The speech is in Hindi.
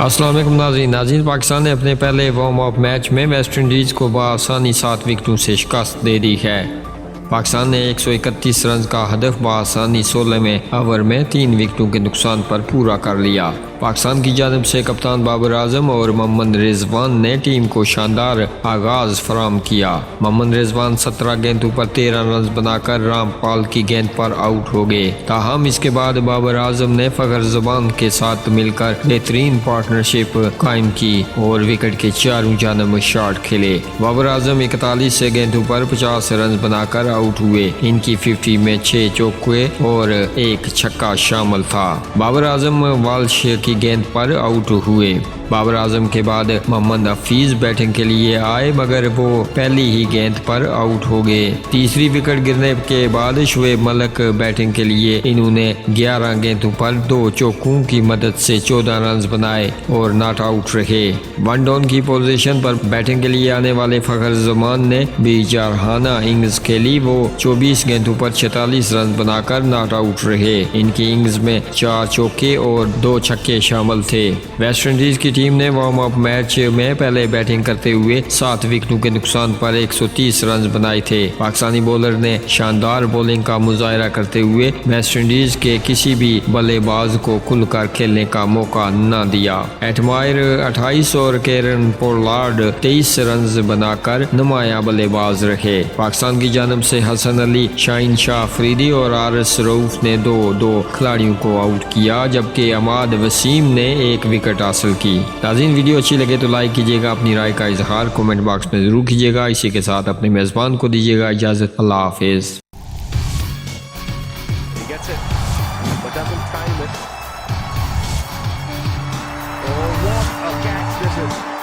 अस्सलाम वालेकुम नाज़रीन पाकिस्तान ने अपने पहले वार्म अप मैच में वेस्ट इंडीज़ को बआसानी 7 विकेटों से शिकस्त दे दी है। पाकिस्तान ने 131 रन का हदफ बआसानी 16वें ओवर में 3 विकेटों के नुकसान पर पूरा कर लिया। पाकिस्तान की जानिब से कप्तान बाबर आजम और मोहम्मद रिजवान ने टीम को शानदार आगाज फराम किया। मोहम्मद रिजवान 17 गेंदों पर 13 रन बनाकर रामपाल की गेंद पर आउट हो गए। ताहम इसके बाद बाबर आजम ने फखर जबान के साथ मिलकर बेहतरीन पार्टनरशिप कायम की और विकेट के चारों जानब शॉट खेले। बाबर आजम 41 गेंदों पर 50 रन बनाकर आउट हुए। इनकी 50 में 6 चौके और 1 छक्का शामिल था। बाबर आजम वाल्श की गेंद पर आउट हुए। बाबर आजम के बाद मोहम्मद हफीज बैटिंग के लिए आए मगर वो पहली ही गेंद पर आउट हो गए। तीसरी विकेट गिरने के बाद शुएब मलिक बैटिंग के लिए इन्होंने 11 गेंदों पर 2 चौकों की मदद से 14 रन बनाए और नॉट आउट रहे। 1 डाउन की पोजीशन पर बैटिंग के लिए आने वाले फखर जमान ने भी जारहाना इनिंग्स खेली। वो 24 गेंदों पर 46 रन बनाकर नॉट आउट रहे। इनकी इनिंग्स में 4 चौके और 2 छक्के शामिल थे। वेस्ट इंडीज की टीम ने वार्म अप मैच में पहले बैटिंग करते हुए 7 विकेटों के नुकसान पर 130 रन बनाए थे। पाकिस्तानी बॉलर ने शानदार बॉलिंग का मुजाहरा करते हुए वेस्ट इंडीज के किसी भी बल्लेबाज को खुलकर खेलने का मौका न दिया। एटमायर 28 और केरन पोलार्ड 23 रन बनाकर नुमाया बल्लेबाज रहे। पाकिस्तान की जानब से हसन अली, शाहीन शाह अफरीदी और आरिस रऊफ ने 2-2 खिलाड़ियों को आउट किया जबकि अमाद वसीम ने 1 विकेट हासिल की। नाज़रीन वीडियो अच्छी लगे तो लाइक कीजिएगा, अपनी राय का इजहार कमेंट बॉक्स में ज़रूर कीजिएगा। इसी के साथ अपने मेज़बान को दीजिएगा इजाज़त। अल्लाह हाफिज़। Oh, what a catch this is.